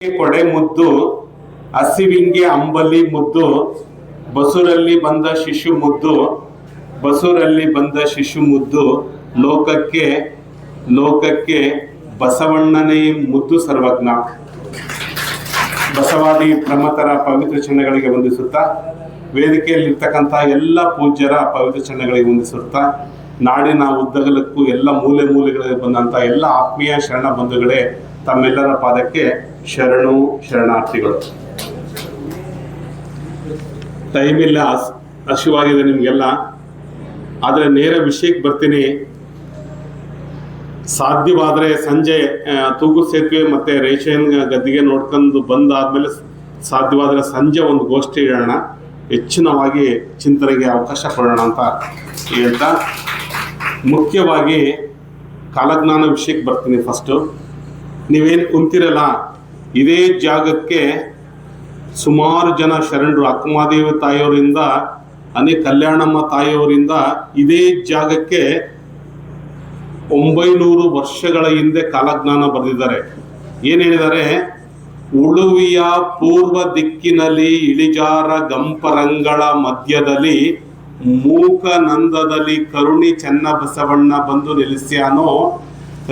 ಕೊಡೆ ಮುದ್ದು ಹಸಿವಿಂಗೆ ಅಂಬಲಿ ಮುದ್ದು ಬಸುರಲ್ಲಿ ಬಂದ ಶಿಶು ಮುದ್ದು ಬಸುರಲ್ಲಿ ಬಂದ ಶಿಶು ಮುದ್ದು ಲೋಕಕ್ಕೆ ಲೋಕಕ್ಕೆ ಬಸವಣ್ಣನೇ ಮುದ್ದು ಸರ್ವಜ್ಞ. ಬಸವಾದಿ ಪ್ರಮಥರ ಪವಿತ್ರ ಚಿಹ್ನೆಗಳಿಗೆ ವಂದಿಸುತ್ತಾ, ವೇದಿಕೆಯಲ್ಲಿರ್ತಕ್ಕಂಥ ಎಲ್ಲ ಪೂಜ್ಯರ ಪವಿತ್ರ ಚಿಹ್ನೆಗಳಿಗೆ ವಂದಿಸುತ್ತಾ, ನಾಡಿನ ಉದ್ದಗಲಕ್ಕೂ ಎಲ್ಲ ಮೂಲೆ ಮೂಲೆಗಳಲ್ಲಿ ಬಂದಂಥ ಎಲ್ಲ ಆತ್ಮೀಯ ಶರಣ ಬಂಧುಗಳೇ, ತಮ್ಮೆಲ್ಲರ ಪಾದಕ್ಕೆ ಶರಣು ಶರಣಾರ್ಥಿಗಳು. ಟೈಮ್ ಇಲ್ಲ, ಹಸಿವಾಗಿದೆ ನಿಮಗೆಲ್ಲ, ಆದರೆ ನೇರ ವಿಷಯಕ್ಕೆ ಬರ್ತೀನಿ. ಸಾಧ್ಯವಾದರೆ ಸಂಜೆ ತೂಗು ಸೇತುವೆ ಮತ್ತು ರೇಷನ್ ಗದ್ದಿಗೆ ನೋಡ್ಕೊಂಡು ಬಂದಾದ್ಮೇಲೆ ಸಾಧ್ಯವಾದರೆ ಸಂಜೆ ಒಂದು ಗೋಷ್ಠಿ ಇಡೋಣ, ಹೆಚ್ಚಿನವಾಗಿ ಚಿಂತನೆಗೆ ಅವಕಾಶ ಕೊಡೋಣ ಅಂತ ಹೇಳ್ತಾ, ಮುಖ್ಯವಾಗಿ ಕಾಲಜ್ಞಾನ ವಿಷಯಕ್ಕೆ ಬರ್ತೀನಿ. ಫಸ್ಟು ನೀವೇನು ಕುಂತಿರಲ್ಲ, ಇದೇ ಜಾಗಕ್ಕೆ ಸುಮಾರು ಜನ ಶರಣರು, ಅಕ್ಕಮಹಾದೇವಿ ತಾಯಿಯವರಿಂದ, ಕಲ್ಯಾಣಮ್ಮ ತಾಯಿಯವರಿಂದ ಇದೇ ಜಾಗಕ್ಕೆ 900 ವರ್ಷಗಳ ಹಿಂದೆ ಕಾಲಜ್ಞಾನ ಬರೆದಿದ್ದಾರೆ. ಏನು ಹೇಳಿದ್ದಾರೆ? ಉಳುವಿಯ ಪೂರ್ವ ದಿಕ್ಕಿನಲ್ಲಿ ಇಳಿಜಾರ ಗಂಪರಂಗಳ ಮಧ್ಯದಲ್ಲಿ ಮೂಕನಂದದಲ್ಲಿ ಕರುಣಿ ಚೆನ್ನಬಸವಣ್ಣ ಬಂದು ನೆಲೆಸ್ಯಾನೋ,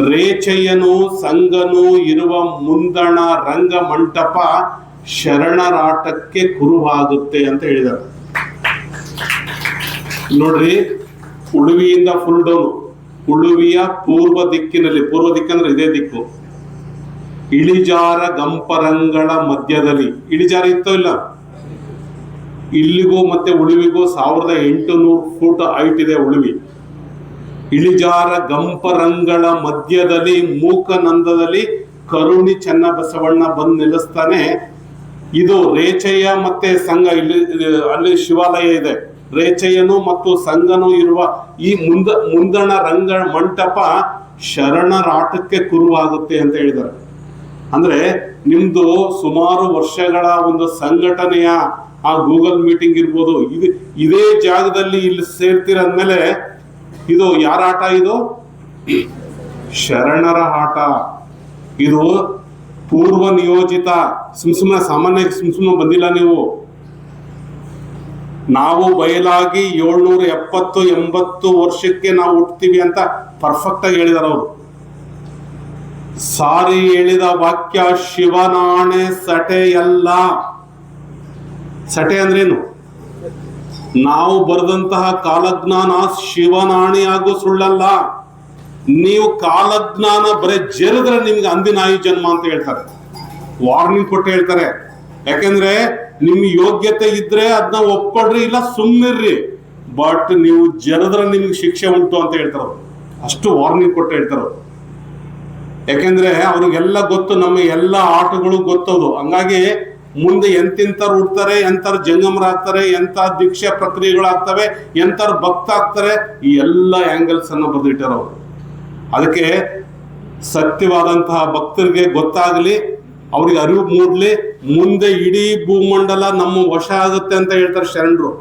ರೇಚಯ್ಯನು ಸಂಗನು ಇರುವ ಮುಂದಣ ರಂಗ ಮಂಟಪ ಶರಣರಾಟಕ್ಕೆ ಕುರುವಾಗುತ್ತೆ ಅಂತ ಹೇಳಿದ್ದಾರೆ. ನೋಡ್ರಿ, ಉಳುವಿಯಿಂದ ಫುಲ್ ಡೌನ್, ಉಳುವಿಯ ಪೂರ್ವ ದಿಕ್ಕಿನಲ್ಲಿ, ಪೂರ್ವ ದಿಕ್ಕಂದ್ರೆ ಇದೇ ದಿಕ್ಕು, ಇಳಿಜಾರ ಗಂಪರಂಗಳ ಮಧ್ಯದಲ್ಲಿ, ಇಳಿಜಾರ ಇತ್ತೋ ಇಲ್ಲ, ಇಲ್ಲಿಗೂ ಮತ್ತೆ ಉಳುವಿಗೂ 1800 ಫೂಟ್ ಹೈಟ್ ಇದೆ ಉಳುವಿ. ಇಳಿಜಾರ ಗಂಪರಂಗಳ ಮಧ್ಯದಲ್ಲಿ ಮೂಕನಂದದಲ್ಲಿ ಕರುಣಿ ಚೆನ್ನಬಸವಣ್ಣ ಬಂದು ನೆಲೆಸ್ತಾನೆ. ಇದು ರೇಚಯ್ಯ ಮತ್ತೆ ಸಂಘ, ಅಲ್ಲಿ ಶಿವಾಲಯ ಇದೆ, ರೇಚಯ್ಯನು ಮತ್ತು ಸಂಘನು ಇರುವ ಈ ಮುಂದಣ ರಂಗ ಮಂಟಪ ಶರಣರಾಟಕ್ಕೆ ಕುರುವಾಗುತ್ತೆ ಅಂತ ಹೇಳಿದ್ದಾರೆ. ಅಂದ್ರೆ ನಿಮ್ದು ಸುಮಾರು ವರ್ಷಗಳ ಒಂದು ಸಂಘಟನೆಯ ಆ ಗೂಗಲ್ ಮೀಟಿಂಗ್ ಇರ್ಬೋದು, ಇದೇ ಜಾಗದಲ್ಲಿ ಇಲ್ಲಿ ಸೇರ್ತಿರಂದ್ಮೇಲೆ ಇದು ಯಾರ ಆಟ? ಇದು ಶರಣರ ಆಟ. ಇದು ಪೂರ್ವ ನಿಯೋಜಿತ, ಸುಮ್ಮನೆ ಸಾಮಾನ್ಯ ಸುಮ್ಮನೆ ಬಂದಿಲ್ಲ ನೀವು. ನಾವು ಬಯಲಾಗಿ 770-80 ವರ್ಷಕ್ಕೆ ನಾವು ಹುಟ್ತೀವಿ ಅಂತ ಪರ್ಫೆಕ್ಟ್ ಆಗಿ ಹೇಳಿದಾರೆ ಅವರು. ಸಾರಿ ಹೇಳಿದ ವಾಕ್ಯ ಶಿವನಾಣೆ ಸಟೆಯಲ್ಲ. ಸಟೆ ಅಂದ್ರೇನು? ನಾವು ಬರೆದಂತಹ ಕಾಲಜ್ಞಾನ ಶಿವನಾಣಿ ಹಾಗೂ ಸುಳ್ಳಲ್ಲ. ನೀವು ಕಾಲಜ್ಞಾನ ಬರೀ ಜರಿದ್ರೆ ನಿಮ್ಗೆ ಅಂದಿನ ಆಯು ಜನ್ಮ ಅಂತ ಹೇಳ್ತಾರೆ, ವಾರ್ನಿಂಗ್ ಕೊಟ್ಟು ಹೇಳ್ತಾರೆ. ಯಾಕೆಂದ್ರೆ ನಿಮ್ ಯೋಗ್ಯತೆ ಇದ್ರೆ ಅದನ್ನ ಒಪ್ಕೊಡ್ರಿ, ಇಲ್ಲ ಸುಮ್ಮನಿರ್ರಿ, ಬಟ್ ನೀವು ಜರದ್ರೆ ನಿಮ್ಗೆ ಶಿಕ್ಷೆ ಉಂಟು ಅಂತ ಹೇಳ್ತಾರ. ಅಷ್ಟು ವಾರ್ನಿಂಗ್ ಕೊಟ್ಟು ಹೇಳ್ತಾರ. ಯಾಕೆಂದ್ರೆ ಅವ್ರಿಗೆಲ್ಲ ಗೊತ್ತು, ನಮ್ಮ ಎಲ್ಲ ಆಟಗಳು ಗೊತ್ತದು. ಹಂಗಾಗಿ ಮುಂದೆ ಎಂತೆಂಥವ್ರು ಹುಡ್ತಾರೆ, ಎಂಥವ್ರು ಜಂಗಮರಾಗ್ತಾರೆ, ಎಂಥ ದೀಕ್ಷಾ ಪ್ರಕ್ರಿಯೆಗಳಾಗ್ತವೆ, ಎಂಥವ್ರು ಭಕ್ತ ಆಗ್ತಾರೆ, ಈ ಎಲ್ಲ ಆಂಗಲ್ಸ್ ಅನ್ನ ಬರೆದಿಟ್ಟಾರ ಅವರು. ಅದಕ್ಕೆ ಸತ್ಯವಾದಂತಹ ಭಕ್ತರಿಗೆ ಗೊತ್ತಾಗ್ಲಿ, ಅವ್ರಿಗೆ ಅರಿವು ಮೂಡ್ಲಿ, ಮುಂದೆ ಇಡೀ ಭೂಮಂಡಲ ನಮ್ಮ ವಶ ಆಗುತ್ತೆ ಅಂತ ಹೇಳ್ತಾರೆ ಶರಣರು.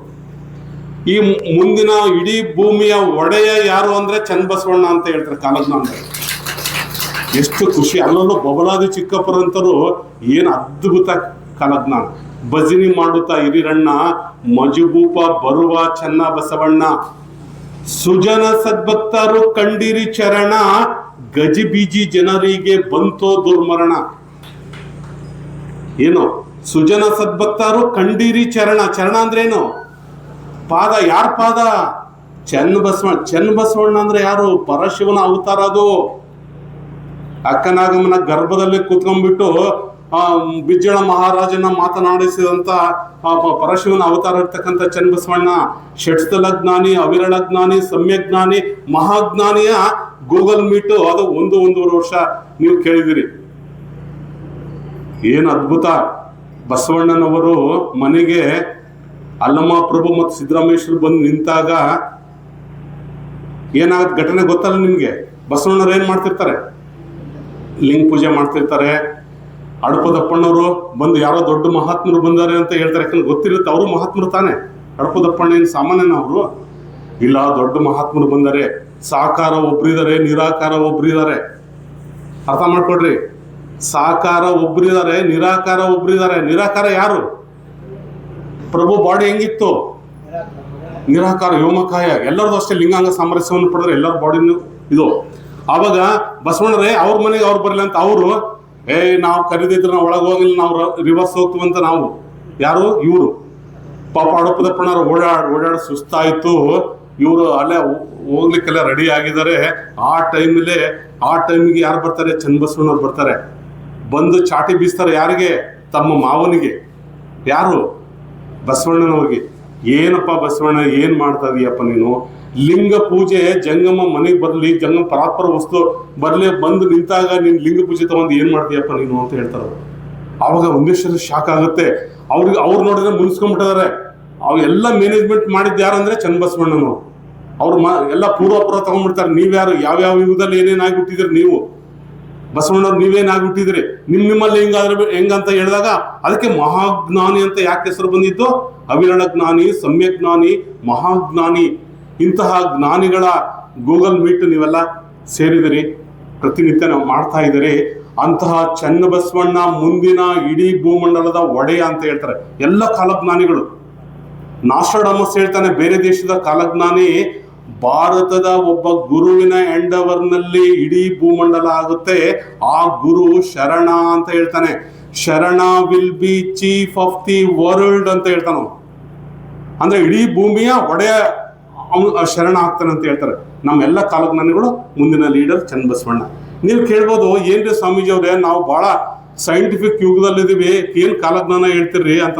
ಈ ಮುಂದಿನ ಇಡೀ ಭೂಮಿಯ ಒಡೆಯ ಯಾರು ಅಂದ್ರೆ ಚನ್ನಬಸವಣ್ಣ ಅಂತ ಹೇಳ್ತಾರೆ ಕಾಲಜ್ಞಾನ. ಎಷ್ಟು ಖುಷಿ! ಅಲ್ಲಲ್ಲೂ ಬಬಲಾದಿ ಚಿಕ್ಕಪ್ಪರಂತರು ಏನು ಅದ್ಭುತ ಕಾಲಜ್ಞಾನ. ಭಜನಿ ಮಾಡುತ್ತಾ ಹಿರಿರಣ್ಣ ಮಜುಬೂಪ ಬರುವ ಚನ್ನಬಸವಣ್ಣ, ಸುಜನ ಸದ್ಭಕ್ತರು ಕಂಡಿರಿ ಚರಣ, ಗಜಿಬೀಜಿ ಜನರಿಗೆ ಬಂತೋ ದುರ್ಮರಣ. ಏನು? ಸುಜನ ಸದ್ಭಕ್ತರು ಕಂಡಿರಿ ಚರಣ. ಚರಣ ಅಂದ್ರೇನು? ಪಾದ. ಯಾರ ಪಾದ? ಚನ್ನಬಸವಣ್ಣ. ಚನ್ನಬಸವಣ್ಣ ಅಂದ್ರೆ ಯಾರು? ಪರಶಿವನ ಅವತಾರ. ಅದು ಅಕ್ಕನಾಗಮ್ಮನ ಗರ್ಭದಲ್ಲಿ ಕೂತ್ಕೊಂಡ್ಬಿಟ್ಟು ಬಿಜ್ಜಳ ಮಹಾರಾಜನ ಮಾತನಾಡಿಸಿದಂತ ಪರಶಿವನ ಅವತಾರ ಇರ್ತಕ್ಕಂಥ ಚನ್ನಬಸವಣ್ಣ ಷಟ್ಸ್ಥಲ ಜ್ಞಾನಿ, ಅವಿರಳ ಜ್ಞಾನಿ, ಸಮ್ಯಜ್ಞಾನಿ, ಮಹಾಜ್ಞಾನಿಯ ಗೂಗಲ್ ಮೀಟು ಅದು 1-1.5 ವರ್ಷ ನೀವು ಕೇಳಿದಿರಿ. ಏನು ಅದ್ಭುತ! ಬಸವಣ್ಣನವರು ಮನೆಗೆ ಅಲ್ಲಮ್ಮ ಪ್ರಭು ಮತ್ತು ಸಿದ್ದರಾಮೇಶ್ವರ ಬಂದು ನಿಂತಾಗ ಏನಾಗತ್ತೆ ಘಟನೆ ಗೊತ್ತಲ್ಲ ನಿಮ್ಗೆ? ಬಸವಣ್ಣವ್ರು ಏನ್ ಮಾಡ್ತಿರ್ತಾರೆ? ಲಿಂಗ ಪೂಜೆ ಮಾಡ್ತಿರ್ತಾರೆ. ಅಡಪದಪ್ಪಣ್ಣವರು ಬಂದು ಯಾರೋ ದೊಡ್ಡ ಮಹಾತ್ಮರು ಬಂದಾರೆ ಅಂತ ಹೇಳ್ತಾರೆ. ಯಾಕಂದ್ರೆ ಗೊತ್ತಿರುತ್ತೆ, ಅವರು ಮಹಾತ್ಮರು ತಾನೆ. ಅಡಪದಪ್ಪಣ್ಣ ಏನು ಸಾಮಾನ್ಯನ ಅವರು? ಇಲ್ಲ, ದೊಡ್ಡ ಮಹಾತ್ಮರು ಬಂದಾರೆ. ಸಾಕಾರ ಒಬ್ರಿದ್ದಾರೆ, ನಿರಾಕಾರ ಒಬ್ರಿದ್ದಾರೆ. ಅರ್ಥ ಮಾಡ್ಕೊಡ್ರಿ. ಸಾಕಾರ ಒಬ್ರಿದ್ದಾರೆ, ನಿರಾಕಾರ ಒಬ್ರಿದ್ದಾರೆ. ನಿರಾಕಾರ ಯಾರು? ಪ್ರಭು ಬಾಡಿ ಹೆಂಗಿತ್ತು? ನಿರಾಕಾರ ವ್ಯೋಮಕಾಯ. ಎಲ್ಲರದು ಅಷ್ಟೇ ಲಿಂಗಾಂಗ ಸಾಮರಸ್ಯವನ್ನು ಪಡೆದ್ರೆ ಎಲ್ಲರ ಬಾಡಿನೂ ಇದು. ಆವಾಗ ಬಸವಣ್ಣರೇ ಅವ್ರ ಮನೆಗೆ ಅವ್ರು ಬರಲಿ ಅಂತ ಅವರು ನಾವು ಕರೀದಿದ್ರೆ ನಾವು ಒಳಗೆ ಹೋಗಿಲ್ಲ, ನಾವು ರಿವರ್ಸ್ ಹೋಗ್ತೀವಂತ ನಾವು. ಯಾರು? ಇವರು ಪಾಪ ಅಡಪದಪ್ಪಣ್ಣವ್ರು ಓಡಾಡಿ ಸುಸ್ತಾಯ್ತು. ಇವರು ಅಲ್ಲೇ ಹೋಗ್ಲಿಕ್ಕೆಲ್ಲ ರೆಡಿ ಆಗಿದ್ದಾರೆ. ಆ ಟೈಮಿಗೆ ಯಾರು ಬರ್ತಾರೆ? ಚನ್ನಬಸವಣ್ಣವ್ರು ಬರ್ತಾರೆ. ಬಂದು ಚಾಟಿ ಬೀಸ್ತಾರೆ. ಯಾರಿಗೆ? ತಮ್ಮ ಮಾವನಿಗೆ. ಯಾರು? ಬಸವಣ್ಣನವ್ರಿಗೆ. ಏನಪ್ಪ ಬಸವಣ್ಣ ಏನ್ ಮಾಡ್ತಾ ಇದೀಯಪ್ಪ ನೀನು? ಲಿಂಗ ಪೂಜೆ ಜಂಗಮ ಮನೆಗೆ ಬರ್ಲಿ, ಜಂಗಮ ಪರಾತ್ಪರ ವಸ್ತು ಬರ್ಲಿ, ಬಂದು ನಿಂತಾಗ ನೀನ್ ಲಿಂಗ ಪೂಜೆ ತಗೊಂಡು ಏನ್ ಮಾಡ್ತೀಯಪ್ಪ ನೀನು ಅಂತ ಹೇಳ್ತಾರೆ. ಅವಾಗ ಒಂದೇಶ್ವರ ಶಾಕ್ ಆಗುತ್ತೆ. ಅವ್ರು ನೋಡಿದ್ರೆ ಮುನ್ಸ್ಕೊಂಡ್ಬಿಟ್ಟಿದ್ದಾರೆ. ಅವೆಲ್ಲ ಮ್ಯಾನೇಜ್ಮೆಂಟ್ ಮಾಡಿದ್ದು ಯಾರಂದ್ರೆ ಚನ್ನಬಸವಣ್ಣನವರು. ಅವ್ರು ಎಲ್ಲ ಪೂರ್ವಾಪುರ ತಗೊಂಡ್ಬಿಡ್ತಾರೆ. ನೀವ್ಯಾರು? ಯಾವ್ಯಾವ ಯುಗದಲ್ಲಿ ಏನೇನಾಗ್ಬಿಟ್ಟಿದ್ರಿ ನೀವು? ಬಸವಣ್ಣವ್ರು ನೀವೇನಾಗ್ಬಿಟ್ಟಿದ್ರಿ? ನಿಮ್ಮಲ್ಲಿ ಹೆಂಗಂತ ಹೇಳಿದಾಗ ಅದಕ್ಕೆ ಮಹಾಜ್ಞಾನಿ ಅಂತ ಯಾಕೆ ಹೆಸರು ಬಂದಿದ್ದು? ಅವಿರಳ ಜ್ಞಾನಿ, ಸಮ್ಯಕ್ ಜ್ಞಾನಿ, ಮಹಾಜ್ಞಾನಿ. ಇಂತಹ ಜ್ಞಾನಿಗಳ ಗೂಗಲ್ ಮೀಟ್ ನೀವೆಲ್ಲ ಸೇರಿದಿರಿ, ಪ್ರತಿನಿತ್ಯ ನಾವು ಮಾಡ್ತಾ ಇದ್ದೀರಿ. ಅಂತಹ ಚನ್ನಬಸವಣ್ಣ ಮುಂದಿನ ಇಡೀ ಭೂಮಂಡಲದ ಒಡೆಯ ಅಂತ ಹೇಳ್ತಾರೆ ಎಲ್ಲ ಕಾಲಜ್ಞಾನಿಗಳು. ನಾಸ್ಟ್ರಾಡಮಸ್ ಹೇಳ್ತಾನೆ, ಬೇರೆ ದೇಶದ ಕಾಲಜ್ಞಾನಿ ಭಾರತದ ಒಬ್ಬ ಗುರುವಿನ ಎಂಡವರ್ನಲ್ಲಿ ಇಡೀ ಭೂಮಂಡಲ ಆಗುತ್ತೆ. ಆ ಗುರು ಶರಣ ಅಂತ ಹೇಳ್ತಾನೆ. ಶರಣ will be chief of the world ಅಂತ ಹೇಳ್ತಾನ. ಅಂದ್ರೆ ಇಡೀ ಭೂಮಿಯ ಒಡೆಯ ಶರಣ ಆಗ್ತಾನೆ ಅಂತ ಹೇಳ್ತಾರೆ ನಮ್ಮೆಲ್ಲ ಕಾಲಜ್ಞಾನಿಗಳು. ಮುಂದಿನ ಲೀಡರ್ ಚನ್ನಬಸವಣ್ಣ. ನೀವು ಕೇಳ್ಬೋದು, ಏನ್ರಿ ಸ್ವಾಮೀಜಿ ಅವ್ರೆ ನಾವು ಬಹಳ ಸೈಂಟಿಫಿಕ್ ಯುಗದಲ್ಲಿದ್ದೀವಿ, ಏನ್ ಕಾಲಜ್ಞಾನ ಹೇಳ್ತಿರ್ರಿ ಅಂತ.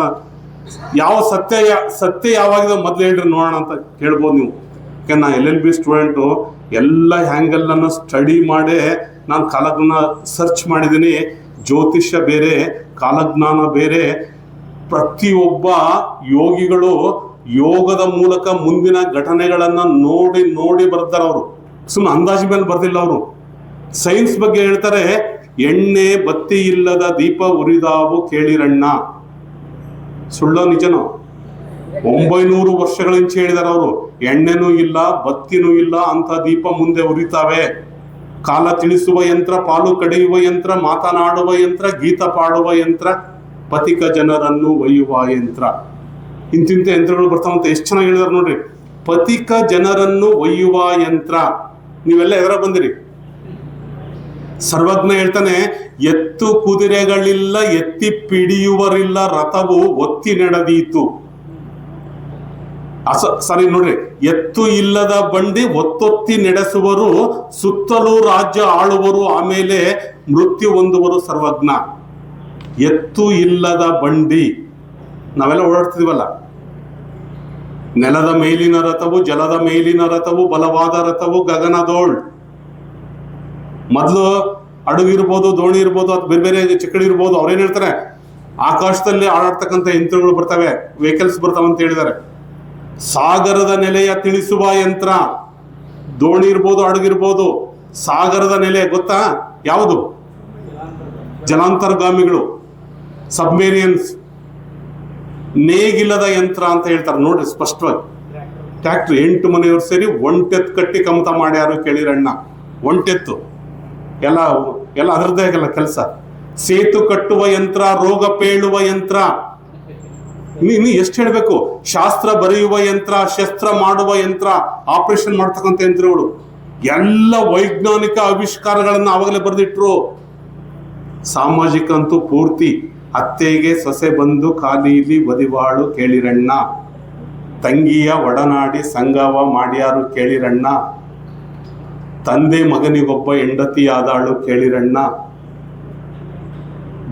ಯಾವ ಸತ್ಯ ಯಾವಾಗಿದೆ ಮೊದ್ಲು ಹೇಳ್ರಿ ನೋಡೋಣ ಅಂತ ಕೇಳ್ಬೋದು ನೀವು. ಯಾಕೆ ನಾ LLB ಸ್ಟೂಡೆಂಟು, ಎಲ್ಲ ಹ್ಯಾಂಗಲ್ ಅನ್ನು ಸ್ಟಡಿ ಮಾಡಿ ನಾನು ಕಾಲಜ್ಞಾನ ಸರ್ಚ್ ಮಾಡಿದ್ದೀನಿ. ಜ್ಯೋತಿಷ್ಯ ಬೇರೆ, ಕಾಲಜ್ಞಾನ ಬೇರೆ. ಪ್ರತಿಯೊಬ್ಬ ಯೋಗಿಗಳು ಯೋಗದ ಮೂಲಕ ಮುಂದಿನ ಘಟನೆಗಳನ್ನ ನೋಡಿ ಬರ್ತಾರೆ. ಅವರು ಸುಮ್ಮನೆ ಅಂದಾಜು ಮೇಲೆ ಬರ್ದಿಲ್ಲ. ಅವರು ಸೈನ್ಸ್ ಬಗ್ಗೆ ಹೇಳ್ತಾರೆ. ಎಣ್ಣೆ ಬತ್ತಿ ಇಲ್ಲದ ದೀಪ ಉರಿದಾವು ಕೇಳಿರಣ್ಣ. ಸುಳ್ಳೋ ನಿಜನೋ? 900 ವರ್ಷಗಳಿಂದ ಹೇಳಿದಾರೆ ಅವರು. ಎಣ್ಣೆನೂ ಇಲ್ಲ, ಬತ್ತಿನೂ ಇಲ್ಲ, ಅಂತ ದೀಪ ಮುಂದೆ ಉರಿತಾವೆ. ಕಾಲ ತಿಳಿಸುವ ಯಂತ್ರ, ಪಾಲು ಕಡಿಯುವ ಯಂತ್ರ, ಮಾತನಾಡುವ ಯಂತ್ರ, ಗೀತ ಪಾಡುವ ಯಂತ್ರ, ಪಥಿಕ ಜನರನ್ನು ಒಯ್ಯುವ ಯಂತ್ರ. ಇಂತಿಂತ ಯಂತ್ರಗಳು ಬರ್ತಾವಂತ. ಎಷ್ಟು ಚೆನ್ನಾಗಿ ಹೇಳಿದಾರೆ ನೋಡ್ರಿ. ಪಥಿಕ ಜನರನ್ನು ಒಯ್ಯುವ ಯಂತ್ರ. ನೀವೆಲ್ಲ ಎದರ ಬಂದಿರಿ? ಸರ್ವಜ್ಞ ಹೇಳ್ತಾನೆ, ಎತ್ತು ಕುದುರೆಗಳಿಲ್ಲ, ಎತ್ತಿ ಪಿಡಿಯುವರಿಲ್ಲ, ರಥವು ಒತ್ತಿ ನಡೆದೀತು. ಸರಿ ನೋಡ್ರಿ, ಎತ್ತು ಇಲ್ಲದ ಬಂಡಿ ಒತ್ತೊತ್ತಿ ನಡೆಸುವರು, ಸುತ್ತಲೂ ರಾಜ್ಯ ಆಳುವರು, ಆಮೇಲೆ ಮೃತ್ಯು ಹೊಂದುವರು ಸರ್ವಜ್ಞ. ಎತ್ತು ಇಲ್ಲದ ಬಂಡಿ. ನಾವೆಲ್ಲ ಓಡಾಡ್ತಿದೀವಲ್ಲ, ನೆಲದ ಮೇಲಿನ ರಥವು, ಜಲದ ಮೇಲಿನ ರಥವು, ಬಲವಾದ ರಥವು, ಗಗನದೋಳ್. ಮೊದಲು ಹಡಗು ಇರ್ಬೋದು, ದೋಣಿ ಇರ್ಬೋದು, ಅದು ಬೇರೆ ಬೇರೆ ಚಿಕ್ಕಡಿ ಇರ್ಬೋದು. ಅವ್ರೇನ್ ಹೇಳ್ತಾರೆ, ಆಕಾಶದಲ್ಲಿ ಆಡಾಡ್ತಕ್ಕಂಥ ಯಂತ್ರಗಳು ಬರ್ತವೆ, ವೆಹಿಕಲ್ಸ್ ಬರ್ತಾವ ಅಂತ ಹೇಳಿದ್ದಾರೆ. ಸಾಗರದ ನೆಲೆಯ ತಿಳಿಸುವ ಯಂತ್ರ. ದೋಣಿ ಇರ್ಬೋದು, ಹಡಗಿರ್ಬೋದು. ಸಾಗರದ ನೆಲೆ ಗೊತ್ತಾ ಯಾವುದು? ಜಲಾಂತರ್ಗಾಮಿಗಳು, ಸಬ್ಮೇರಿಯನ್ಸ್. ನೇಗಿಲ್ಲದ ಯಂತ್ರ ಅಂತ ಹೇಳ್ತಾರೆ ನೋಡ್ರಿ ಸ್ಪಷ್ಟವಾಗಿ. ಟ್ಯಾಕ್ಟ್ರಿ 8 ಮನೆಯವ್ರು ಸೇರಿ ಒಂಟೆತ್ತು ಕಟ್ಟಿ ಕಮತ ಮಾಡ್ಯಾರು ಕೇಳಿರಣ್ಣ. ಒಂಟೆತ್ತು ಎಲ್ಲ ಅದರದ್ದೇ ಆಗಲ್ಲ ಕೆಲಸ. ಸೇತು ಕಟ್ಟುವ ಯಂತ್ರ, ರೋಗ ಪೇಳುವ ಯಂತ್ರ. ಇನ್ನು ಎಷ್ಟು ಹೇಳ್ಬೇಕು? ಶಾಸ್ತ್ರ ಬರೆಯುವ ಯಂತ್ರ, ಶಸ್ತ್ರ ಮಾಡುವ ಯಂತ್ರ, ಆಪರೇಷನ್ ಮಾಡ್ತಕ್ಕಂಥ ಯಂತ್ರಗಳು. ಎಲ್ಲ ವೈಜ್ಞಾನಿಕ ಆವಿಷ್ಕಾರಗಳನ್ನ ಅವಾಗಲೇ ಬರೆದಿಟ್ರು. ಸಾಮಾಜಿಕ ಅಂತೂ ಪೂರ್ತಿ. ಅತ್ತೆಗೆ ಸೊಸೆ ಬಂದು ಕಾಲೀಲಿ ಒದಿವಾಳು ಕೇಳಿರಣ್ಣ. ತಂಗಿಯ ಒಡನಾಡಿ ಸಂಗವ ಮಾಡ್ಯಾರು ಕೇಳಿರಣ್ಣ. ತಂದೆ ಮಗನಿಗೊಬ್ಬ ಹೆಂಡತಿಯಾದಾಳು ಕೇಳಿರಣ್ಣ.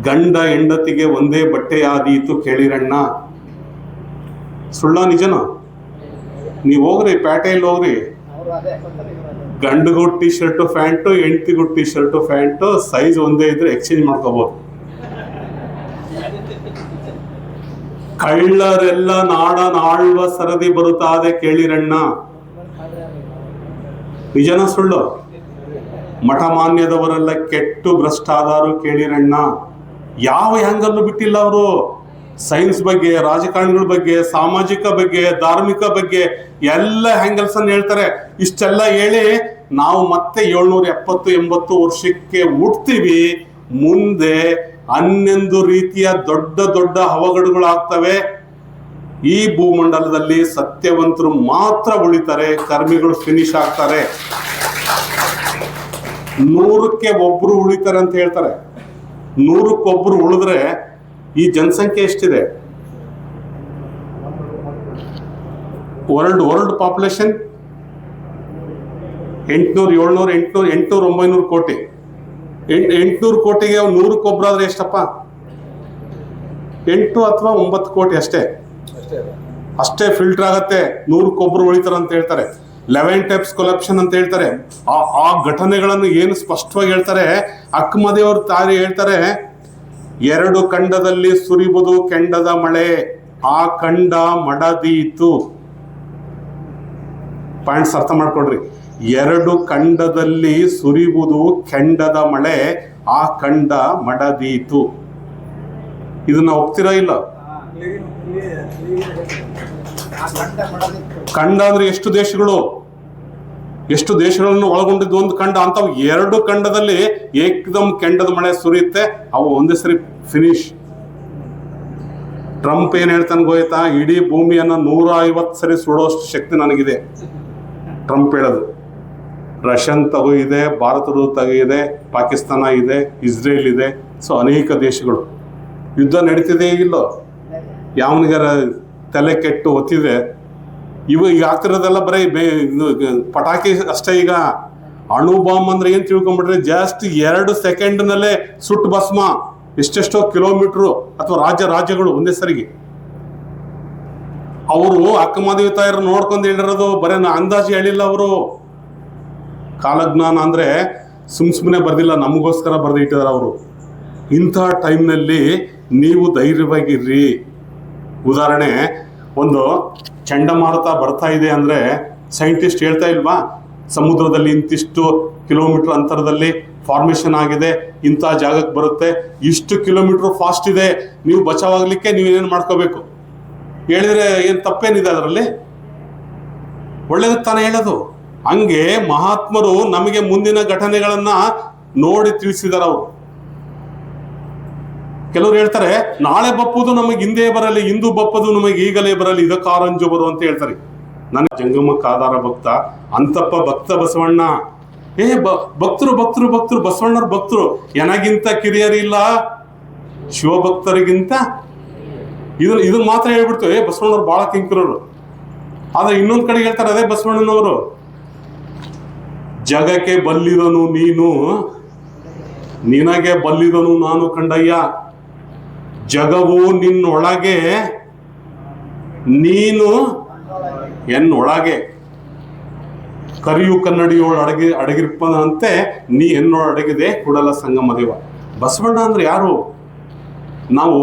ಗಂಡ ಹೆಂಡತಿಗೆ ಒಂದೇ ಬಟ್ಟೆಯಾದೀತು ಕೇಳಿರಣ್ಣ. ಸುಳ್ಳ ನಿಜನ? ನೀವು ಹೋಗ್ರಿ, ಪೇಟೆಯಲ್ಲಿ ಹೋಗ್ರಿ, ಗಂಡಗೂ ಟಿ ಶರ್ಟು ಪ್ಯಾಂಟು, ಹೆಂಡತಿಗೂ ಟಿ ಶರ್ಟು ಪ್ಯಾಂಟು, ಸೈಜ್ ಒಂದೇ ಇದ್ರೆ ಎಕ್ಸ್ಚೇಂಜ್ ಮಾಡ್ಕೋಬಹುದು. ಕಳ್ಳರೆಲ್ಲ ನಾಡನಾಳುವ ಸರದಿ ಬರುತ್ತಾದೆ ಕೇಳಿರಣ್ಣ. ನಿಜನ ಸುಳ್ಳು? ಮಠಮಾನ್ಯದವರೆಲ್ಲ ಕೆಟ್ಟು ಭ್ರಷ್ಟಾದಾರು ಕೇಳಿರಣ್ಣ. ಯಾವ ಹ್ಯಾಂಗಲ್ಲೂ ಬಿಟ್ಟಿಲ್ಲ ಅವರು. ಸೈನ್ಸ್ ಬಗ್ಗೆ, ರಾಜಕಾರಣಿಗಳ ಬಗ್ಗೆ, ಸಾಮಾಜಿಕ ಬಗ್ಗೆ, ಧಾರ್ಮಿಕ ಬಗ್ಗೆ ಎಲ್ಲ ಹ್ಯಾಂಗಲ್ಸ್ ಅನ್ನು ಹೇಳ್ತಾರೆ. ಇಷ್ಟೆಲ್ಲ ಹೇಳಿ ನಾವು ಮತ್ತೆ 770-80 ವರ್ಷಕ್ಕೆ ಹುಟ್ತೀವಿ. ಮುಂದೆ 11 ರೀತಿಯ ದೊಡ್ಡ ದೊಡ್ಡ ಅವಘಡಗಳಾಗ್ತವೆ. ಈ ಭೂಮಂಡಲದಲ್ಲಿ ಸತ್ಯವಂತರು ಮಾತ್ರ ಉಳಿತಾರೆ, ಕರ್ಮಿಗಳು ಫಿನಿಶ್ ಆಗ್ತಾರೆ. 100ಕ್ಕೆ ಒಬ್ರು ಉಳಿತಾರೆ ಅಂತ ಹೇಳ್ತಾರೆ. 100ಕ್ಕೆ ಒಬ್ರು ಉಳಿದ್ರೆ ಈ ಜನಸಂಖ್ಯೆ ಎಷ್ಟಿದೆ? ವರ್ಲ್ಡ್ ಪಾಪ್ಯುಲೇಷನ್ 800, 700, 800, 800, 900 ಕೋಟಿ. 800 ಕೋಟಿಗೆ 100ಕ್ಕೆ ಒಬ್ರಾದ್ರೆ ಎಷ್ಟಪ್ಪ? 8 ಅಥವಾ 9 ಕೋಟಿ ಅಷ್ಟೇ ಫಿಲ್ಟರ್ ಆಗತ್ತೆ. 100ಕ್ಕೆ ಒಬ್ರು ಉಳಿತಾರ ಅಂತ ಹೇಳ್ತಾರೆ. 11 ಟೈಪ್ಸ್ ಕೊಲಪ್ಷನ್ ಅಂತ ಹೇಳ್ತಾರೆ. ಆ ಘಟನೆಗಳನ್ನು ಏನು ಸ್ಪಷ್ಟವಾಗಿ ಹೇಳ್ತಾರೆ. ಅಕ್ಕಮದೇವ್ರ ತಾಯಿ ಹೇಳ್ತಾರೆ, 2 ಖಂಡದಲ್ಲಿ ಸುರಿಬುದು ಕೆಂಡದ ಮಳೆ, ಆ ಖಂಡ ಮಡದೀತು. ಪಾಯಿಂಟ್ಸ್ ಅರ್ಥ ಮಾಡ್ಕೊಡ್ರಿ. 2 ಖಂಡದಲ್ಲಿ ಸುರಿಬುದು ಕೆಂಡದ ಮಳೆ, ಆ ಖಂಡ ಮಡದೀತು. ಇದನ್ನ ಒಪ್ತೀರಾ ಇಲ್ಲ? ಖಂಡ ಅಂದ್ರೆ ಎಷ್ಟು ದೇಶಗಳನ್ನು ಒಳಗೊಂಡಿದ್ದು ಒಂದು ಖಂಡ. ಅಂತವು 2 ಖಂಡದಲ್ಲಿ ಏಕದಮ್ ಕೆಂಡದ ಮಳೆ ಸುರಿಯುತ್ತೆ. ಅವು ಒಂದೇ ಸರಿ ಫಿನಿಶ್. ಟ್ರಂಪ್ ಏನ್ ಹೇಳ್ತಾನೆ ಗೊತ್ತಾ? ಇಡೀ ಭೂಮಿಯನ್ನ 150 ಸರಿ ಸುಡೋಷ್ಟು ಶಕ್ತಿ ನನಗಿದೆ. ಟ್ರಂಪ್ ಹೇಳೋದು. ರಷ್ಯನ್ ತಗೋ ಇದೆ, ಭಾರತದ ತಗೋ ಇದೆ, ಪಾಕಿಸ್ತಾನ ಇದೆ, ಇಸ್ರೇಲ್ ಇದೆ. ಸೊ ಅನೇಕ ದೇಶಗಳು ಯುದ್ಧ ನಡೀತಿದೆ. ಇಲ್ಲೋ ಯಾವನಿಗಾರ ತಲೆ ಕೆಟ್ಟು ಒತ್ತಿದೆ. ಈಗ ಆಗ್ತಿರೋದೆಲ್ಲ ಬರೀ ಪಟಾಕಿ ಅಷ್ಟೇ. ಈಗ ಅಣು ಬಾಂಬ್ ಅಂದ್ರೆ ಏನ್ ತಿಳ್ಕೊಂಡ್ಬಿಟ್ರೆ, ಜಸ್ಟ್ 2 ಸೆಕೆಂಡ್ನಲ್ಲೇ ಸುಟ್ಟು ಭಸ್ಮ. ಎಷ್ಟೆಷ್ಟೋ ಕಿಲೋಮೀಟರ್ ಅಥವಾ ರಾಜ್ಯಗಳು ಒಂದೇ ಸರಿಗೆ. ಅವರು ಅಕ್ಕಮದೇವಿ ತಾಯರು ನೋಡ್ಕೊಂಡು ಹೇಳಿರೋದು, ಬರೀ ಅಂದಾಜು ಹೇಳಿಲ್ಲ ಅವರು. ಕಾಲಜ್ಞಾನ ಅಂದ್ರೆ ಸುಮ್ಮನೆ ಬರ್ದಿಲ್ಲ, ನಮಗೋಸ್ಕರ ಬರ್ದಿಟ್ಟಿದ್ದಾರೆ ಅವರು. ಇಂತಹ ಟೈಮ್ನಲ್ಲಿ ನೀವು ಧೈರ್ಯವಾಗಿರ್ರಿ. ಉದಾಹರಣೆ, ಒಂದು ಚಂಡಮಾರುತ ಬರ್ತಾ ಇದೆ ಅಂದ್ರೆ ಸೈಂಟಿಸ್ಟ್ ಹೇಳ್ತಾ ಇಲ್ವಾ, ಸಮುದ್ರದಲ್ಲಿ ಇಂತಿಷ್ಟು ಕಿಲೋಮೀಟರ್ ಅಂತರದಲ್ಲಿ ಫಾರ್ಮೇಶನ್ ಆಗಿದೆ, ಇಂಥ ಜಾಗಕ್ಕೆ ಬರುತ್ತೆ, ಇಷ್ಟು ಕಿಲೋಮೀಟರ್ ಫಾಸ್ಟ್ ಇದೆ, ನೀವು ಬಚಾವಾಗ್ಲಿಕ್ಕೆ ನೀವೇನೇನು ಮಾಡ್ಕೋಬೇಕು ಹೇಳಿದ್ರೆ ಏನು ತಪ್ಪೇನಿದೆ ಅದರಲ್ಲಿ? ಒಳ್ಳೇದು ತಾನೇ ಹೇಳೋದು. ಹಂಗೆ ಮಹಾತ್ಮರು ನಮಗೆ ಮುಂದಿನ ಘಟನೆಗಳನ್ನ ನೋಡಿ ತಿಳಿಸಿದಾರ. ಅವರು ಕೆಲವರು ಹೇಳ್ತಾರೆ, ನಾಳೆ ಬಪ್ಪುದು ನಮಗೆ ಹಿಂದೆ ಬರಲಿ, ಇಂದು ಬಪ್ಪದು ನಮಗೆ ಈಗಲೇ ಬರಲಿ, ಇದಕ್ಕಾರಂಜು ಬರು ಅಂತ ಹೇಳ್ತಾರೆ. ನನ್ನ ಜಂಗಮಕ್ಕೆ ಆಧಾರ ಭಕ್ತ ಅಂತಪ್ಪ ಭಕ್ತ ಬಸವಣ್ಣ. ಭಕ್ತರು ಬಸವಣ್ಣರ ಭಕ್ತರು ಎನಗಿಂತ ಕಿರಿಯರಿಲ್ಲ, ಶಿವಭಕ್ತರಿಗಿಂತ. ಇದನ್ನ ಮಾತ್ರ ಹೇಳ್ಬಿಡ್ತು ಬಸವಣ್ಣವ್ರು ಬಹಳ ಕಿಂಕರರು. ಆದ್ರೆ ಇನ್ನೊಂದ್ ಕಡೆ ಹೇಳ್ತಾರೆ ಅದೇ ಬಸವಣ್ಣನವರು, ಜಗಕ್ಕೆ ಬಲ್ಲಿದನು ನೀನು, ನಿನಗೆ ಬಲ್ಲಿದನು ನಾನು ಕಂಡಯ್ಯ. ಜಗವು ನಿನ್ನೊಳಗೆ, ನೀನು ಎನ್ನೊಳಗೆ. ಕರಿಯು ಕನ್ನಡಿಯೋಳು ಅಡಗಿರ್ಪದಂತೆ ನೀ ಎನ್ನೋಳು ಅಡಗಿದೆ ಕೂಡಲ ಸಂಗಮ ದೇವ. ಬಸವಣ್ಣ ಅಂದ್ರೆ ಯಾರು? ನಾವು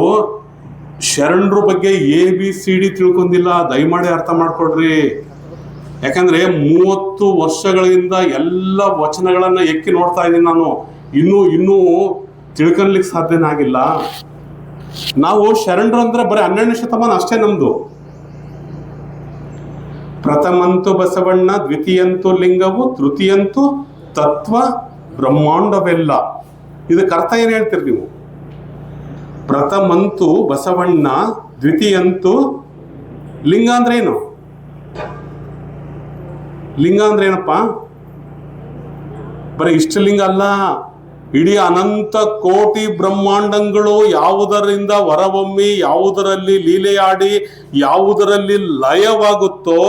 ಶರಣರ ಬಗ್ಗೆ ABCD ತಿಳ್ಕೊಂಡಿಲ್ಲ, ದಯಮಾಡಿ ಅರ್ಥ ಮಾಡ್ಕೊಡ್ರಿ. ಯಾಕಂದ್ರೆ 30 ವರ್ಷಗಳಿಂದ ಎಲ್ಲ ವಚನಗಳನ್ನ ಎಕ್ಕಿ ನೋಡ್ತಾ ಇದ್ದೀನಿ ನಾನು. ಇನ್ನೂ ತಿಳ್ಕೊಳ್ಲಿಕ್ಕೆ ಸಾಧ್ಯನೇ ಆಗಿಲ್ಲ. ನಾವು ಶರಣರು ಅಂದ್ರೆ ಬರೀ 12ನೇ ಶತಮಾನ ಅಷ್ಟೇ ನಮ್ದು. ಪ್ರಥಮಂತು ಬಸವಣ್ಣ, ದ್ವಿತೀಯಂತು ಲಿಂಗವು, ತೃತೀಯಂತು ತತ್ವ ಬ್ರಹ್ಮಾಂಡವೆಲ್ಲ. ಇದಕ್ಕೆ ಅರ್ಥ ಏನ್ ಹೇಳ್ತೀರಿ ನೀವು? ಪ್ರಥಮಂತು ಬಸವಣ್ಣ, ದ್ವಿತೀಯಂತು ಲಿಂಗ ಅಂದ್ರೆ ಏನು? ಲಿಂಗ ಅಂದ್ರೆ ಏನಪ್ಪ? ಬರೀ ಇಷ್ಟಲಿಂಗ ಅಲ್ಲ, ಇಡೀ ಅನಂತ ಕೋಟಿ ಬ್ರಹ್ಮಾಂಡಗಳು ಯಾವುದರಿಂದ ಹೊರಹೊಮ್ಮಿ, ಯಾವುದರಲ್ಲಿ ಲೀಲೆಯಾಡಿ, ಯಾವುದರಲ್ಲಿ ಲಯವಾಗುತ್ತೋ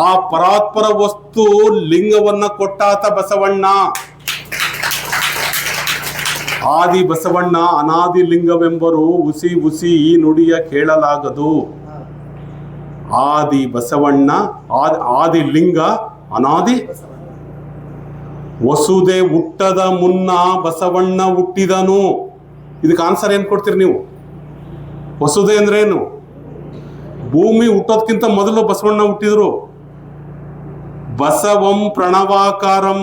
ಆ ಪರಾತ್ಪರ ವಸ್ತು ಲಿಂಗವನ್ನ ಕೊಟ್ಟಾತ ಬಸವಣ್ಣ. ಆದಿ ಬಸವಣ್ಣ ಅನಾದಿ ಲಿಂಗವೆಂಬರು, ಉಸಿ ಉಸಿ ಈ ನುಡಿಯ ಕೇಳಲಾಗದು. ಆದಿ ಬಸವಣ್ಣ, ಆದಿ ಲಿಂಗ, ಅನಾದಿ. ವಸುದೆ ಹುಟ್ಟದ ಮುನ್ನ ಬಸವಣ್ಣ ಹುಟ್ಟಿದನು. ಇದಕ್ಕೆ ಆನ್ಸರ್ ಏನ್ ಕೊಡ್ತೀರಿ ನೀವು? ವಸುದೆ ಅಂದ್ರೆ ಏನು? ಭೂಮಿ ಹುಟ್ಟೋದ್ಕಿಂತ ಮೊದಲು ಬಸವಣ್ಣ ಹುಟ್ಟಿದ್ರು. ಬಸವಂ ಪ್ರಣವಾಕಾರಂ.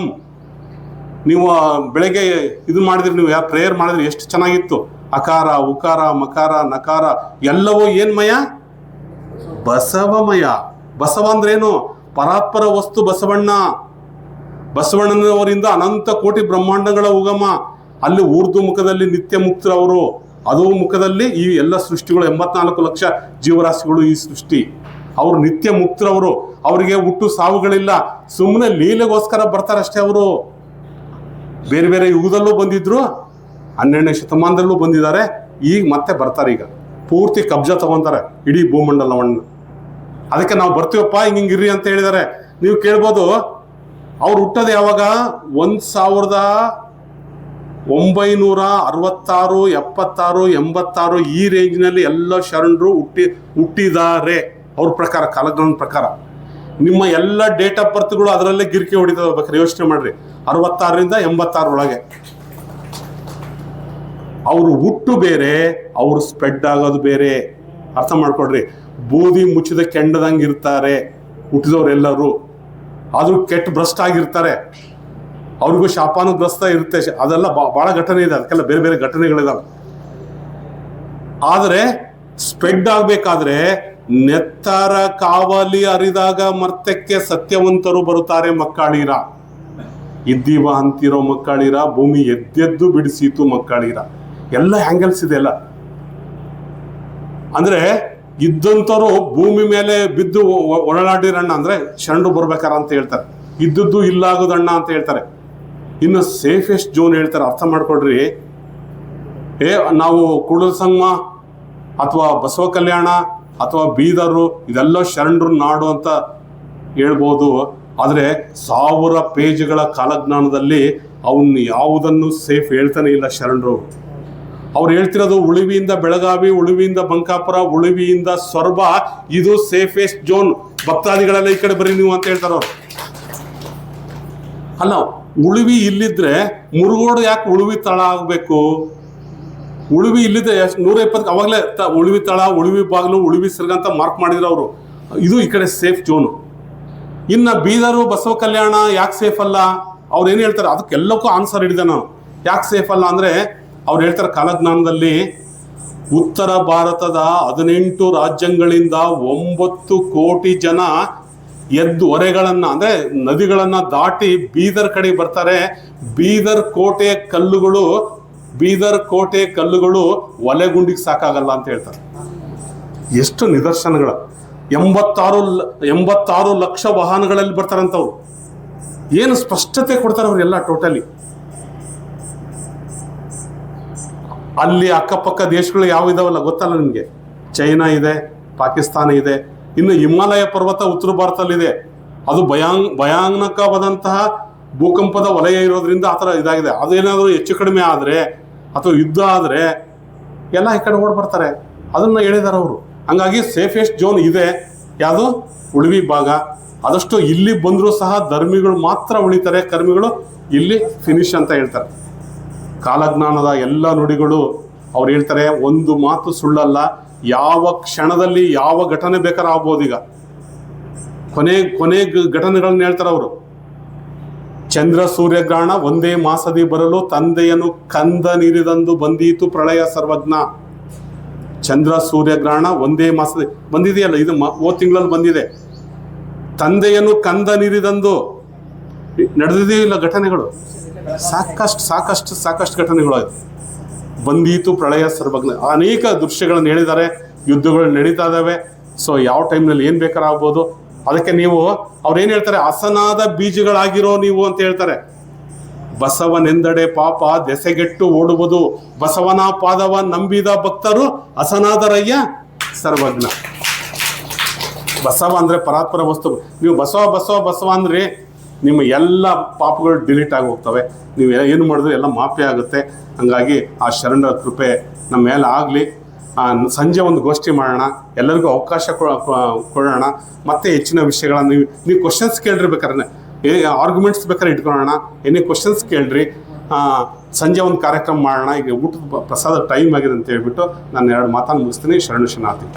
ನೀವು ಬೆಳಗ್ಗೆ ಇದು ಮಾಡಿದ್ರಿ, ನೀವು ಯಾವ ಪ್ರೇಯರ್ ಮಾಡಿದ್ರಿ, ಎಷ್ಟು ಚೆನ್ನಾಗಿತ್ತು. ಅಕಾರ, ಉಕಾರ, ಮಕಾರ, ನಕಾರ ಎಲ್ಲವೂ ಏನ್ಮಯ? ಬಸವಮಯ. ಬಸವ ಅಂದ್ರೇನು? ಪರಾತ್ಪರ ವಸ್ತು ಬಸವಣ್ಣ. ಬಸವಣ್ಣನವರಿಂದ ಅನಂತ ಕೋಟಿ ಬ್ರಹ್ಮಾಂಡಗಳ ಉಗಮ. ಅಲ್ಲಿ ಊರ್ಧ್ವ ಮುಖದಲ್ಲಿ ನಿತ್ಯ ಮುಕ್ತರವರು, ಅದು ಮುಖದಲ್ಲಿ ಈ ಎಲ್ಲ ಸೃಷ್ಟಿಗಳು 84 ಲಕ್ಷ ಜೀವರಾಶಿಗಳು ಈ ಸೃಷ್ಟಿ. ಅವರು ನಿತ್ಯ ಮುಕ್ತರವರು, ಅವರಿಗೆ ಹುಟ್ಟು ಸಾವುಗಳಿಲ್ಲ, ಸುಮ್ಮನೆ ಲೀಲೆಗೋಸ್ಕರ ಬರ್ತಾರಷ್ಟೇ. ಅವರು ಬೇರೆ ಬೇರೆ ಯುಗದಲ್ಲೂ ಬಂದಿದ್ರು, 12ನೇ ಶತಮಾನದಲ್ಲೂ ಬಂದಿದ್ದಾರೆ, ಈಗ ಮತ್ತೆ ಬರ್ತಾರೆ. ಈಗ ಪೂರ್ತಿ ಕಬ್ಜಾ ತಗೊಂತಾರೆ ಇಡೀ ಭೂಮಂಡಲವನ್ನು. ಅದಕ್ಕೆ ನಾವು ಬರ್ತೀವಪ್ಪ ಹಿಂಗಿರ್ರಿ ಅಂತ ಹೇಳಿದ್ದಾರೆ. ನೀವು ಕೇಳ್ಬೋದು, ಅವ್ರು ಹುಟ್ಟೋದು ಯಾವಾಗ? 1966, 76, 86 ಈ ರೇಂಜ್ನಲ್ಲಿ ಎಲ್ಲ ಶರಣರು ಹುಟ್ಟಿದ್ದಾರೆ ಅವ್ರ ಪ್ರಕಾರ, ಕಾಲಜ್ಞಾನದ ಪ್ರಕಾರ. ನಿಮ್ಮ ಎಲ್ಲ ಡೇಟ್ ಆಫ್ ಬರ್ತ್ಗಳು ಅದರಲ್ಲೇ ಗಿರಿಕೆ ಹೊಡಿತವೆ. ಬೇಕಾದ್ರೆ ಯೋಚನೆ ಮಾಡ್ರಿ, 66ರಿಂದ 86 ಒಳಗೆ. ಅವರು ಹುಟ್ಟು ಬೇರೆ, ಅವರು ಸ್ಪ್ರೆಡ್ ಆಗೋದು ಬೇರೆ. ಅರ್ಥ ಮಾಡ್ಕೊಡ್ರಿ. ಬೂದಿ ಮುಚ್ಚಿದ ಕೆಂಡದಂಗೆ ಇರ್ತಾರೆ ಹುಟ್ಟಿದವರೆಲ್ಲರೂ. ಆದ್ರೂ ಕೆಟ್ಟ ಭ್ರಷ್ಟ ಆಗಿರ್ತಾರೆ, ಅವ್ರಿಗೂ ಶಾಪಾನುಗ್ರಸ್ತ ಇರುತ್ತೆ. ಅದೆಲ್ಲ ಬಹಳ ಘಟನೆ ಇದೆ, ಅದಕ್ಕೆಲ್ಲ ಬೇರೆ ಬೇರೆ ಘಟನೆಗಳಿದಾವೆ. ಆದರೆ ಸ್ಪ್ರೆಡ್ ಆಗ್ಬೇಕಾದ್ರೆ ನೆತ್ತರ ಕಾವಲಿ ಅರಿದಾಗ ಮರ್ತಕ್ಕೆ ಸತ್ಯವಂತರು ಬರುತ್ತಾರೆ ಮಕ್ಕಳೀರ. ಇದ್ದೀವ ಅಂತಿರೋ ಮಕ್ಕಳೀರ, ಭೂಮಿ ಎದ್ದೆದ್ದು ಬಿಡಿಸೀತು ಮಕ್ಕಳೀರ. ಎಲ್ಲ ಹ್ಯಾಂಗಲ್ಸ್ ಇದೆ ಎಲ್ಲ. ಅಂದ್ರೆ ಇದ್ದಂಥವ್ರು ಭೂಮಿ ಮೇಲೆ ಬಿದ್ದು ಒಳಲಾಡಿರಣ್ಣ ಅಂದ್ರೆ ಶರಣರು ಬರ್ಬೇಕಾರ ಅಂತ ಹೇಳ್ತಾರೆ. ಇದ್ದದ್ದು ಇಲ್ಲಾಗೋದಣ್ಣ ಅಂತ ಹೇಳ್ತಾರೆ. ಇನ್ನು ಸೇಫೆಸ್ಟ್ ಝೋನ್ ಹೇಳ್ತಾರೆ. ಅರ್ಥ ಮಾಡ್ಕೊಡ್ರಿ. ನಾವು ಕೂಡಲ ಸಂಗಮ ಅಥವಾ ಬಸವ ಕಲ್ಯಾಣ ಅಥವಾ ಬೀದರು ಇದೆಲ್ಲ ಶರಣರು ನಾಡು ಅಂತ ಹೇಳ್ಬೋದು. ಆದರೆ 1000 ಪೇಜ್ಗಳ ಕಾಲಜ್ಞಾನದಲ್ಲಿ ಅವನ್ನ ಯಾವುದನ್ನು ಸೇಫ್ ಹೇಳ್ತಾನೆ ಇಲ್ಲ ಶರಣರು. ಅವ್ರು ಹೇಳ್ತಿರೋದು ಉಳಿವಿಯಿಂದ ಬೆಳಗಾವಿ, ಉಳಿವಿಯಿಂದ ಬಂಕಾಪುರ, ಉಳಿವಿಯಿಂದ ಸೊರಬ, ಇದು ಸೇಫೆಸ್ಟ್ ಝೋನ್. ಭಕ್ತಾದಿಗಳೆಲ್ಲ ಈ ಕಡೆ ಬರ್ರಿ ನೀವು ಅಂತ ಹೇಳ್ತಾರ ಅವ್ರು. ಅಲ್ಲ, ಉಳಿವಿ ಇಲ್ಲಿದ್ರೆ ಮುರುಗೋಡು ಯಾಕೆ ಉಳಿವಿ ತಳ ಆಗ್ಬೇಕು? ಉಳಿವಿ ಇಲ್ಲಿದೆ 120 ಅವಾಗಲೇ ಉಳಿವಿ ತಳ, ಉಳಿವಿ ಬಾಗಿಲು, ಉಳಿವಿ ಸಿರ್ಗ ಅಂತ ಮಾರ್ಕ್ ಮಾಡಿದ್ರು ಅವರು. ಇದು ಈ ಕಡೆ ಸೇಫ್ ಝೋನು. ಇನ್ನು ಬೀದರು, ಬಸವ ಕಲ್ಯಾಣ ಯಾಕೆ ಸೇಫ್ ಅಲ್ಲ? ಅವ್ರು ಏನು ಹೇಳ್ತಾರೆ ಅದಕ್ಕೆಲ್ಲಕ್ಕೂ ಆನ್ಸರ್ ಹಿಡಿದೆ ನಾನು. ಯಾಕೆ ಸೇಫ್ ಅಲ್ಲ ಅಂದ್ರೆ ಅವ್ರು ಹೇಳ್ತಾರೆ ಕಾಲಜ್ಞಾನದಲ್ಲಿ ಉತ್ತರ ಭಾರತದ 18 ರಾಜ್ಯಗಳಿಂದ 9 ಕೋಟಿ ಜನ ಎದ್ದು ಹೊರೆಗಳನ್ನ ಅಂದ್ರೆ ನದಿಗಳನ್ನ ದಾಟಿ ಬೀದರ್ ಕಡೆ ಬರ್ತಾರೆ. ಬೀದರ್ ಕೋಟೆ ಕಲ್ಲುಗಳು ಒಲೆಗುಂಡಿಗೆ ಸಾಕಾಗಲ್ಲ ಅಂತ ಹೇಳ್ತಾರೆ. ಎಷ್ಟು ನಿದರ್ಶನಗಳು! 86 ಲಕ್ಷ ವಾಹನಗಳಲ್ಲಿ ಬರ್ತಾರಂತವ್ರು. ಏನು ಸ್ಪಷ್ಟತೆ ಕೊಡ್ತಾರೆ ಅವರೆಲ್ಲ ಟೋಟಲಿ. ಅಲ್ಲಿ ಅಕ್ಕಪಕ್ಕ ದೇಶಗಳು ಯಾವ ಇದಾವಲ್ಲ ಗೊತ್ತಲ್ಲ ನಿಮಗೆ? ಚೈನಾ ಇದೆ, ಪಾಕಿಸ್ತಾನ ಇದೆ, ಇನ್ನು ಹಿಮಾಲಯ ಪರ್ವತ ಉತ್ತರ ಭಾರತದಲ್ಲಿದೆ. ಅದು ಭಯಾನಕವಾದಂತಹ ಭೂಕಂಪದ ವಲಯ ಇರೋದ್ರಿಂದ ಆ ಥರ ಇದಾಗಿದೆ. ಅದೇನಾದರೂ ಹೆಚ್ಚು ಕಡಿಮೆ ಆದರೆ ಅಥವಾ ಯುದ್ಧ ಆದರೆ ಎಲ್ಲ ಈ ಕಡೆ ಓಡ್ ಬರ್ತಾರೆ. ಅದನ್ನು ಹೇಳಿದಾರೆ ಅವರು. ಹಂಗಾಗಿ ಸೇಫೆಸ್ಟ್ ಝೋನ್ ಇದೆ ಯಾವುದು? ಉಳಿವಿ ಭಾಗ. ಆದಷ್ಟು ಇಲ್ಲಿ ಬಂದರೂ ಸಹ ಧರ್ಮಿಗಳು ಮಾತ್ರ ಉಳಿತಾರೆ, ಕರ್ಮಿಗಳು ಇಲ್ಲಿ ಫಿನಿಶ್ ಅಂತ ಹೇಳ್ತಾರೆ. ಕಾಲಜ್ಞಾನದ ಎಲ್ಲ ನುಡಿಗಳು ಅವ್ರು ಹೇಳ್ತಾರೆ, ಒಂದು ಮಾತು ಸುಳ್ಳಲ್ಲ. ಯಾವ ಕ್ಷಣದಲ್ಲಿ ಯಾವ ಘಟನೆ ಬೇಕಾದ್ರೆ ಆಗ್ಬೋದು. ಈಗ ಕೊನೆ ಘಟನೆಗಳನ್ನ ಹೇಳ್ತಾರೆ ಅವರು. ಚಂದ್ರ ಸೂರ್ಯಗ್ರಹಣ ಒಂದೇ ಮಾಸದಿ ಬರಲು ತಂದೆಯನ್ನು ಕಂದ ನೀರಿದಂದು ಬಂದೀತು ಪ್ರಳಯ ಸರ್ವಜ್ಞ. ಚಂದ್ರ ಸೂರ್ಯಗ್ರಹಣ ಒಂದೇ ಮಾಸದಿ ಬಂದಿದೆಯಲ್ಲ, ಇದು ಹೋದ ತಿಂಗಳಲ್ಲಿ ಬಂದಿದೆ. ತಂದೆಯನ್ನು ಕಂದ ನೀರಿದಂದು ನಡೆದಿದೆಯಿಲ್ಲ ಘಟನೆಗಳು. ಸಾಕಷ್ಟು ಘಟನೆಗಳು ಬಂದೀತು ಪ್ರಳಯ ಸರ್ವಜ್ಞ. ಅನೇಕ ದೃಶ್ಯಗಳನ್ನು ಹೇಳಿದ್ದಾರೆ. ಯುದ್ಧಗಳು ನಡೀತಾ ಇದ್ದಾವೆ. ಸೊ ಯಾವ ಟೈಮ್ನಲ್ಲಿ ಏನು ಬೇಕಾದ್ರೆ ಆಗ್ಬೋದು. ಅದಕ್ಕೆ ನೀವು ಅವ್ರೇನು ಹೇಳ್ತಾರೆ, ಹಸನಾದ ಬೀಜಗಳಾಗಿರೋ ನೀವು ಅಂತ ಹೇಳ್ತಾರೆ. ಬಸವನೆಂದಡೆ ಪಾಪ ದೆಸೆಗೆಟ್ಟು ಓಡುವುದು, ಬಸವನ ಪಾದವ ನಂಬಿದ ಭಕ್ತರು ಹಸನಾದರಯ್ಯ ಸರ್ವಜ್ಞ. ಬಸವ ಅಂದ್ರೆ ಪರಾತ್ಪರ ವಸ್ತು. ನೀವು ಬಸವ ಅಂದ್ರೆ ನಿಮ್ಮ ಎಲ್ಲ ಪಾಪಗಳು ಡಿಲೀಟ್ ಆಗಿ ಹೋಗ್ತವೆ. ನೀವು ಏನು ಮಾಡಿದ್ರೆ ಎಲ್ಲ ಮಾಫಿ ಆಗುತ್ತೆ. ಹಂಗಾಗಿ ಆ ಶರಣರ ಕೃಪೆ ನಮ್ಮ ಮೇಲೆ ಆಗಲಿ. ಸಂಜೆ ಒಂದು ಗೋಷ್ಠಿ ಮಾಡೋಣ, ಎಲ್ಲರಿಗೂ ಅವಕಾಶ ಕೊಡೋಣ. ಮತ್ತೆ ಹೆಚ್ಚಿನ ವಿಷಯಗಳನ್ನ ನೀವು ಕ್ವಶನ್ಸ್ ಕೇಳ್ರಿ, ಬೇಕಾದ್ರೆ ಆರ್ಗ್ಯುಮೆಂಟ್ಸ್ ಬೇಕಾದ್ರೆ ಇಟ್ಕೊಳ್ಳೋಣ. ಏನೇ ಕ್ವಶನ್ಸ್ ಕೇಳ್ರಿ. ಸಂಜೆ ಒಂದು ಕಾರ್ಯಕ್ರಮ ಮಾಡೋಣ. ಈಗ ಊಟದ ಪ್ರಸಾದ ಟೈಮ್ ಆಗಿದೆ ಅಂತ ಹೇಳ್ಬಿಟ್ಟು ನಾನು 2 ಮಾತನ್ನು ಮುಗಿಸ್ತೀನಿ. ಶರಣು ಶರಣಾರ್ಥಿ.